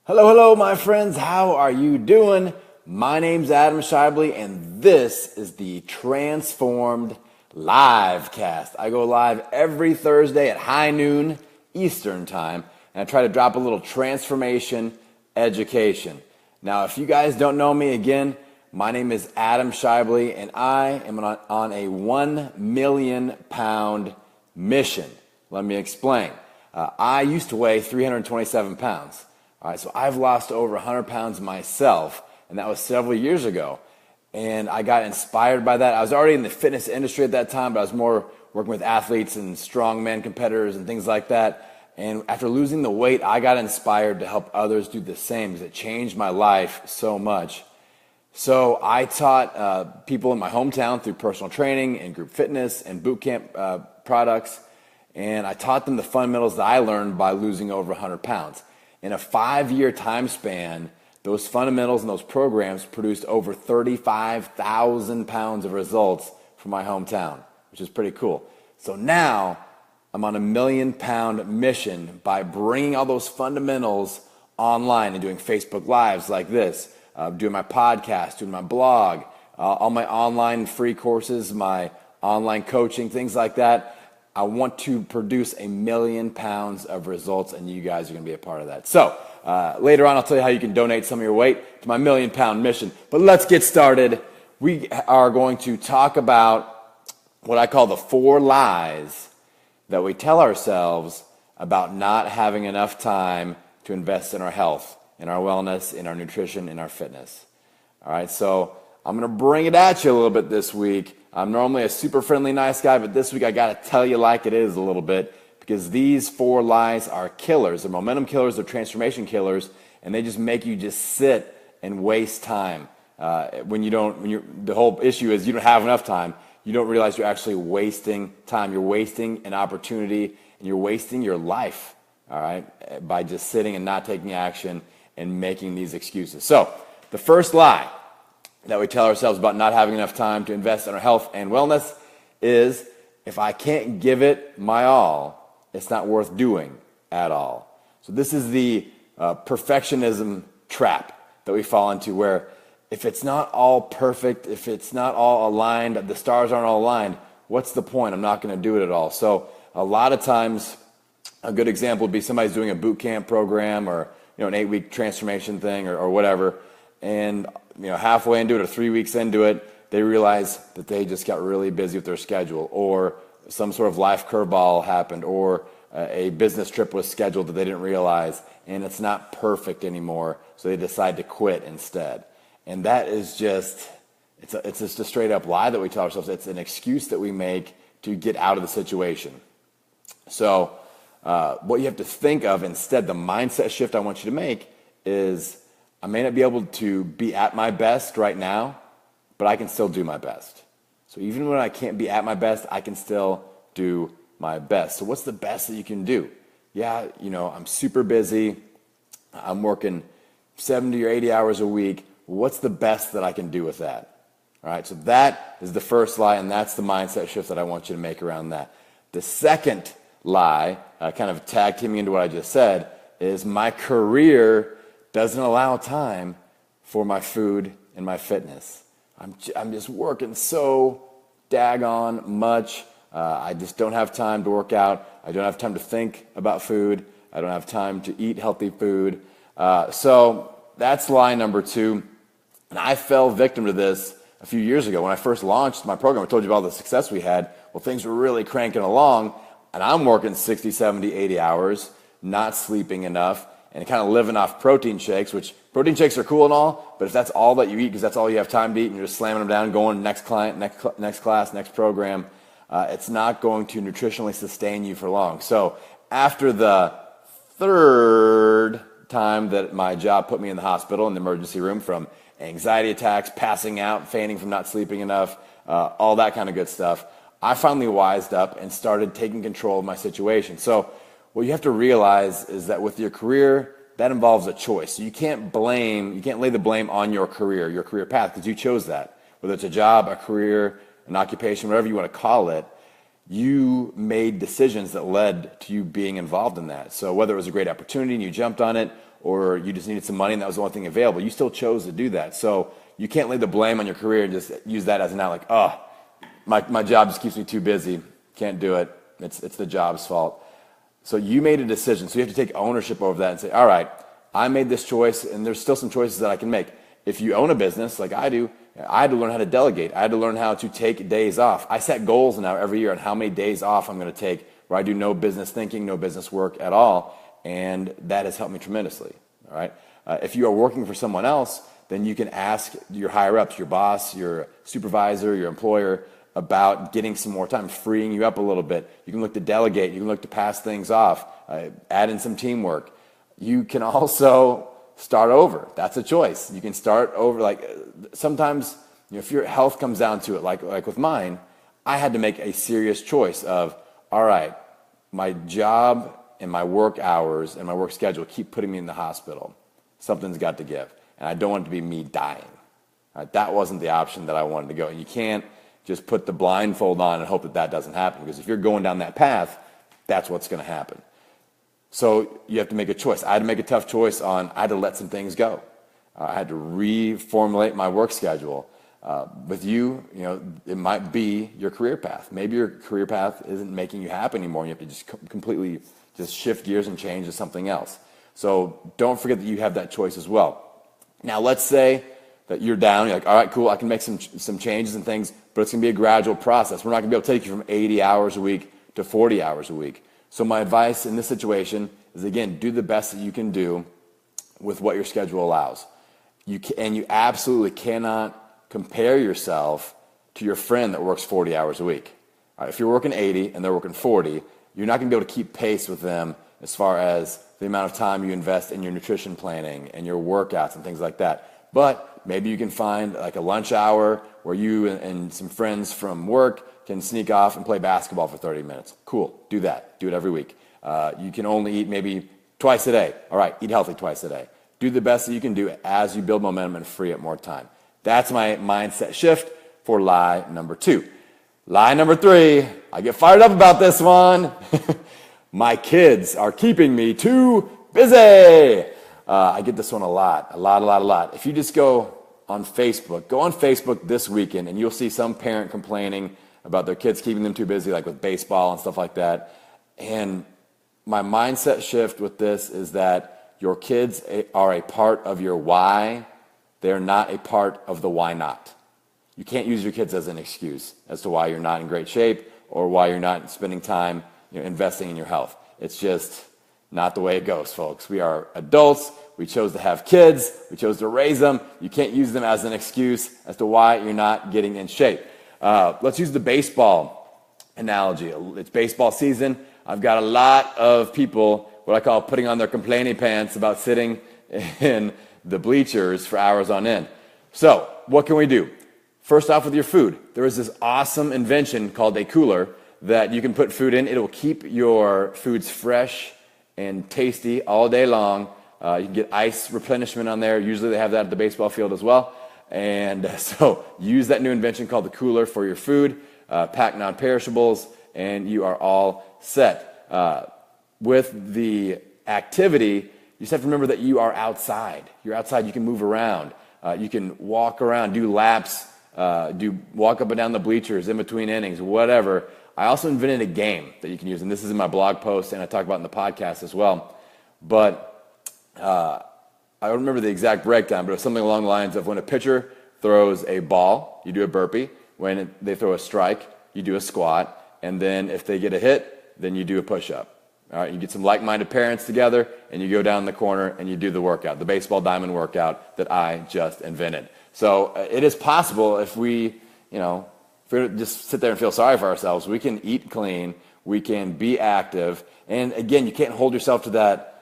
Hello, my friends. How are you doing? My name's Adam Shibley, and this is the Transformed Livecast. I go live every Thursday at high noon Eastern Time, and I try to drop a little transformation education. Now, if you guys don't know me, again, my name is Adam Shibley, and I am on a 1 million pound mission. Let me explain. I used to weigh 327 pounds. All right, so I've lost over 100 pounds myself, and that was several years ago. And I got inspired by that. I was already in the fitness industry at that time, but I was more working with athletes and strongman competitors and things like that. And after losing the weight, I got inspired to help others do the same because it changed my life so much. So I taught people in my hometown through personal training and group fitness and boot camp products. And I taught them the fundamentals that I learned by losing over 100 pounds. In a 5-year time span, those fundamentals and those programs produced over 35,000 pounds of results for my hometown, which is pretty cool. So now I'm on a 1 million pound mission by bringing all those fundamentals online and doing Facebook Lives like this, doing my podcast, doing my blog, all my online free courses, my online coaching, things like that. I want to produce 1 million pounds of results, and you guys are going to be a part of that. So later on, I'll tell you how you can donate some of your weight to my 1 million pound mission. But let's get started. We are going to talk about what I call the 4 lies that we tell ourselves about not having enough time to invest in our health, in our wellness, in our nutrition, in our fitness. All right, so I'm going to bring it at you a little bit this week. I'm normally a super friendly, nice guy, but this week I got to tell you like it is a little bit because these 4 lies are killers. They're momentum killers, they're transformation killers, and they just make you just sit and waste time. The whole issue is you don't have enough time. You don't realize you're actually wasting time. You're wasting an opportunity, and you're wasting your life, all right, by just sitting and not taking action and making these excuses. So the first lie that we tell ourselves about not having enough time to invest in our health and wellness is, if I can't give it my all, it's not worth doing at all. So this is the perfectionism trap that we fall into, where if it's not all perfect, if it's not all aligned, the stars aren't all aligned, what's the point? I'm not going to do it at all. So a lot of times, a good example would be somebody's doing a boot camp program or an 8-week transformation thing or whatever, and halfway into it or 3 weeks into it, they realize that they just got really busy with their schedule, or some sort of life curveball happened, or a business trip was scheduled that they didn't realize, and it's not perfect anymore, so they decide to quit instead. And that is just, it's just a straight up lie that we tell ourselves. It's an excuse that we make to get out of the situation. So what you have to think of instead, the mindset shift I want you to make is, I may not be able to be at my best right now, but I can still do my best. So even when I can't be at my best, I can still do my best. So what's the best that you can do? Yeah, I'm super busy. I'm working 70 or 80 hours a week. What's the best that I can do with that? All right, so that is the first lie, and that's the mindset shift that I want you to make around that. The second lie, kind of tag teaming into what I just said, is my career doesn't allow time for my food and my fitness. I'm just working so daggone much. I just don't have time to work out. I don't have time to think about food. I don't have time to eat healthy food. So that's lie number 2. And I fell victim to this a few years ago when I first launched my program. I told you about all the success we had. Well, things were really cranking along, and I'm working 60, 70, 80 hours, not sleeping enough, and kind of living off protein shakes, which protein shakes are cool and all, but if that's all that you eat because that's all you have time to eat and you're just slamming them down, going next client, next class, next program, it's not going to nutritionally sustain you for long. So after the 3rd time that my job put me in the hospital in the emergency room from anxiety attacks, passing out, fainting from not sleeping enough, all that kind of good stuff, I finally wised up and started taking control of my situation. So what you have to realize is that with your career, that involves a choice. So you can't lay the blame on your career path, because you chose that. Whether it's a job, a career, an occupation, whatever you want to call it, you made decisions that led to you being involved in that. So whether it was a great opportunity and you jumped on it, or you just needed some money and that was the only thing available. You still chose to do that. So you can't lay the blame on your career and just use that as an out, like, oh, my job just keeps me too busy. Can't do it. It's the job's fault. So you made a decision. So you have to take ownership over that and say, all right, I made this choice, and there's still some choices that I can make. If you own a business like I do, I had to learn how to delegate. I had to learn how to take days off. I set goals now every year on how many days off I'm going to take where I do no business thinking, no business work at all, and that has helped me tremendously. All right. If you are working for someone else, then you can ask your higher ups, your boss, your supervisor, your employer, about getting some more time, freeing you up a little bit. You can look to delegate. You can look to pass things off, add in some teamwork. You can also start over. That's a choice. You can start over. Like sometimes, if your health comes down to it, like with mine, I had to make a serious choice of, all right, my job and my work hours and my work schedule keep putting me in the hospital. Something's got to give. And I don't want it to be me dying. Right? That wasn't the option that I wanted to go. And you can't just put the blindfold on and hope that that doesn't happen, because if you're going down that path, that's what's going to happen. So you have to make a choice. I had to make a tough choice I had to let some things go. I had to reformulate my work schedule. With you, it might be your career path. Maybe your career path isn't making you happy anymore, and you have to just completely just shift gears and change to something else. So don't forget that you have that choice as well. Now, let's say that you're down. You're like, all right, cool, I can make some changes and things, but it's going to be a gradual process. We're not going to be able to take you from 80 hours a week to 40 hours a week. So my advice in this situation is, again, do the best that you can do with what your schedule allows. You absolutely cannot compare yourself to your friend that works 40 hours a week. All right, if you're working 80 and they're working 40, you're not going to be able to keep pace with them as far as the amount of time you invest in your nutrition planning and your workouts and things like that. But maybe you can find like a lunch hour where you and some friends from work can sneak off and play basketball for 30 minutes. Cool, do that. Do it every week. You can only eat maybe twice a day. All right, eat healthy twice a day. Do the best that you can do as you build momentum and free up more time. That's my mindset shift for lie number 2. Lie number 3, I get fired up about this one. My kids are keeping me too busy. I get this one a lot. If you just go on Facebook this weekend, and you'll see some parent complaining about their kids keeping them too busy, like with baseball and stuff like that. And my mindset shift with this is that your kids are a part of your why. They're not a part of the why not. You can't use your kids as an excuse as to why you're not in great shape or why you're not spending time investing in your health. It's just not the way it goes, folks. We are adults. We chose to have kids. We chose to raise them. You can't use them as an excuse as to why you're not getting in shape. Let's use the baseball analogy. It's baseball season. I've got a lot of people, what I call putting on their complaining pants about sitting in the bleachers for hours on end. So what can we do? First off, with your food, there is this awesome invention called a cooler that you can put food in. It will keep your foods fresh and tasty all day long. You can get ice replenishment on there. Usually they have that at the baseball field as well. And so use that new invention called the cooler for your food. Pack non-perishables, and you are all set. With the activity, you just have to remember that you are outside. You're outside. You can move around. You can walk around, do laps, walk up and down the bleachers in between innings, whatever. I also invented a game that you can use, and this is in my blog post, and I talk about it in the podcast as well. But I don't remember the exact breakdown, but it's something along the lines of when a pitcher throws a ball, you do a burpee. When they throw a strike, you do a squat. And then if they get a hit, then you do a push-up. All right, you get some like-minded parents together, and you go down the corner and you do the workout, the baseball diamond workout that I just invented. So it is possible if we just sit there and feel sorry for ourselves. We can eat clean. We can be active. And again, you can't hold yourself to that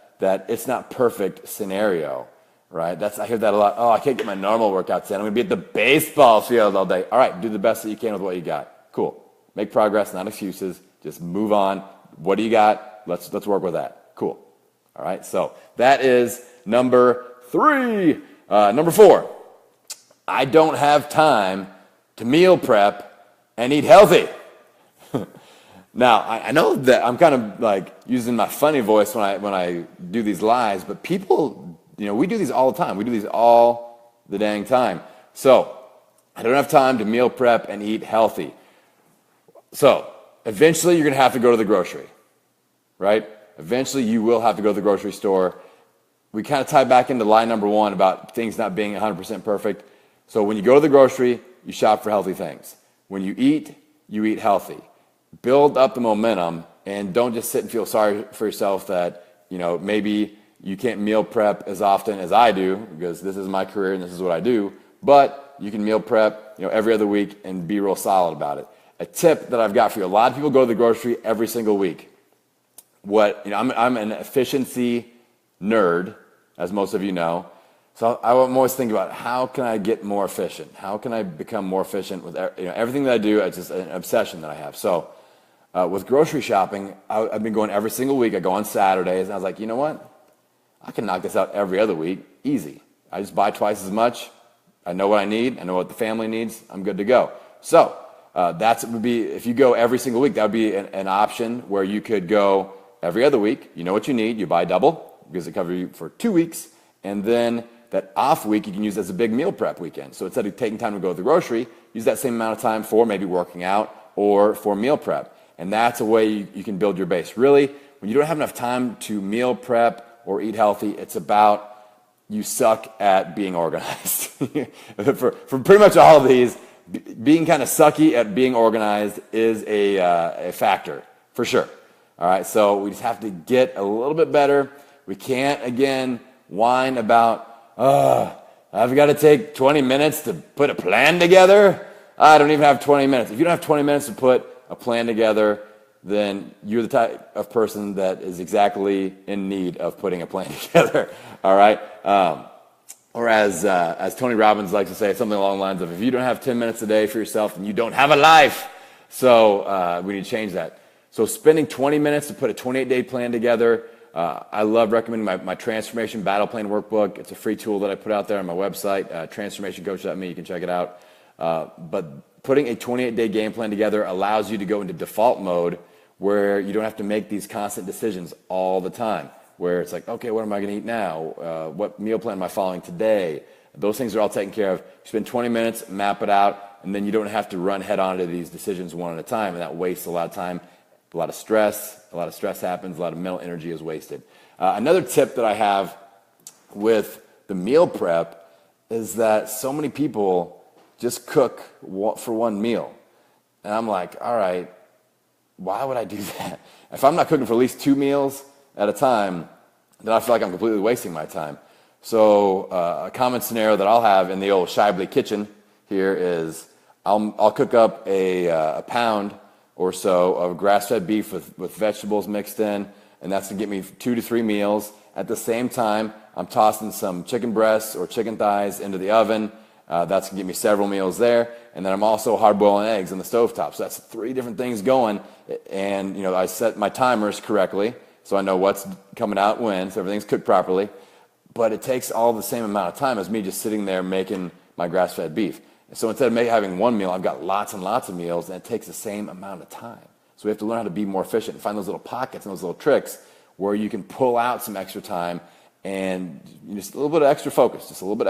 it's not perfect scenario, right? I hear that a lot. Oh, I can't get my normal workouts in. I'm going to be at the baseball field all day. All right, do the best that you can with what you got. Cool. Make progress, not excuses. Just move on. What do you got? Let's work with that. Cool. All right, so that is number 3. Number 4, I don't have time to meal prep and eat healthy. Now, I know that I'm kind of like using my funny voice when I do these lies, but people we do these all the time. We do these all the dang time. So I don't have time to meal prep and eat healthy. So eventually you're going to have to go to the grocery, right? Eventually you will have to go to the grocery store. We kind of tie back into line number 1 about things not being 100% perfect. So when you go to the grocery, you shop for healthy things. When you eat healthy. Build up the momentum and don't just sit and feel sorry for yourself that, maybe you can't meal prep as often as I do because this is my career and this is what I do, but you can meal prep, every other week and be real solid about it. A tip that I've got for you, a lot of people go to the grocery every single week. I'm an efficiency nerd, as most of you know. So I'm always thinking about how can I get more efficient? How can I become more efficient with everything that I do? It's just an obsession that I have. So with grocery shopping, I've been going every single week. I go on Saturdays, and I was like, you know what? I can knock this out every other week, easy. I just buy twice as much. I know what I need. I know what the family needs. I'm good to go. So that would be, if you go every single week, that would be an option where you could go every other week. You know what you need. You buy double because it covers you for 2 weeks. And then that off week you can use as a big meal prep weekend. So instead of taking time to go to the grocery, use that same amount of time for maybe working out or for meal prep. And that's a way you can build your base. Really, when you don't have enough time to meal prep or eat healthy, it's about you suck at being organized. for pretty much all of these, being kind of sucky at being organized is a factor, for sure. All right, so we just have to get a little bit better. We can't, again, whine about, I've got to take 20 minutes to put a plan together. I don't even have 20 minutes. If you don't have 20 minutes to put a plan together, then you're the type of person that is exactly in need of putting a plan together. All right? Or as Tony Robbins likes to say, something along the lines of, if you don't have 10 minutes a day for yourself, then you don't have a life. So we need to change that. So spending 20 minutes to put a 28-day plan together. I love recommending my Transformation Battle Plan Workbook. It's a free tool that I put out there on my website, transformationcoach.me. You can check it out. But putting a 28-day game plan together allows you to go into default mode where you don't have to make these constant decisions all the time, where it's like, okay, what am I going to eat now? What meal plan am I following today? Those things are all taken care of. You spend 20 minutes, map it out, and then you don't have to run head on to these decisions one at a time, and that wastes a lot of time, a lot of stress. A lot of stress happens, a lot of mental energy is wasted. Another tip that I have with the meal prep is that so many people just cook for one meal. And I'm like, all right, why would I do that? If I'm not cooking for at least 2 meals at a time, then I feel like I'm completely wasting my time. So a common scenario that I'll have in the old Shibley kitchen here is I'll cook up a pound or so of grass-fed beef with vegetables mixed in, and that's to get me 2 to 3 meals. At the same time, I'm tossing some chicken breasts or chicken thighs into the oven. That's going to get me several meals there. And then I'm also hard-boiling eggs on the stovetop. So that's 3 different things going. And, I set my timers correctly, so I know what's coming out when, so everything's cooked properly. But it takes all the same amount of time as me just sitting there making my grass-fed beef. So instead of having one meal, I've got lots and lots of meals, and it takes the same amount of time. So we have to learn how to be more efficient and find those little pockets and those little tricks where you can pull out some extra time and just a little bit of extra focus, a little bit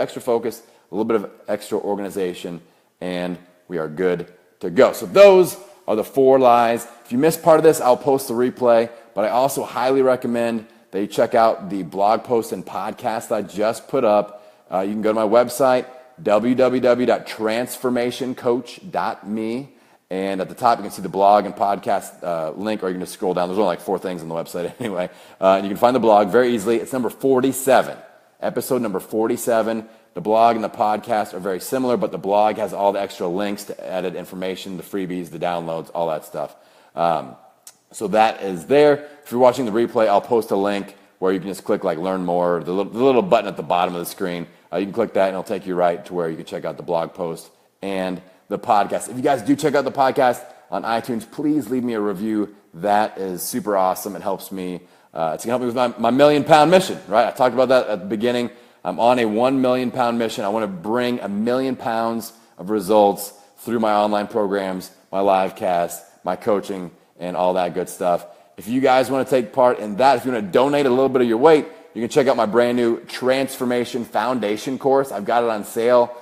of extra organization, and we are good to go. So those are the 4 lies. If you missed part of this, I'll post the replay, but I also highly recommend that you check out the blog post and podcast I just put up. You can go to my website, www.transformationcoach.me, and at the top you can see the blog and podcast link, or you can just scroll down. There's only like 4 things on the website anyway, and you can find the blog very easily. It's number 47, episode number 47. The blog and the podcast are very similar, but the blog has all the extra links to added information, the freebies, the downloads, all that stuff. So that is there. If you're watching the replay, I'll post a link where you can just click like learn more, the little button at the bottom of the screen. You can click that and it'll take you right to where you can check out the blog post and the podcast. If you guys do check out the podcast on iTunes, please leave me a review. That is super awesome. It helps me. It's going to help me with my £1 million Mission, right? I talked about that at the beginning. I'm on a £1 million mission. I want to bring £1 million of results through my online programs, my live cast, my coaching, and all that good stuff. If you guys want to take part in that, if you want to donate a little bit of your weight you can check out my brand new Transformation Foundation course. I've got it on sale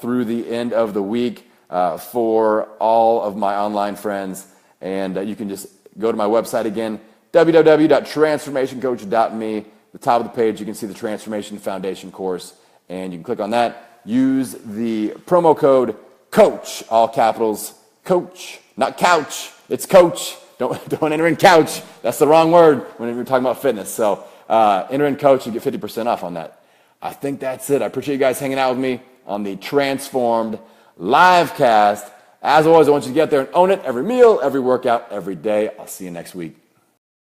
through the end of the week for all of my online friends. And you can just go to my website again, www.transformationcoach.me. The top of the page, you can see the Transformation Foundation course, and you can click on that. Use the promo code COACH, all capitals, COACH, not couch. It's COACH. Don't enter in couch. That's the wrong word when we're talking about fitness. So enter in COACH, you get 50% off on that. I think that's it. I appreciate you guys hanging out with me on the Transformed Livecast. As always, I want you to get there and own it every meal, every workout, every day. I'll see you next week.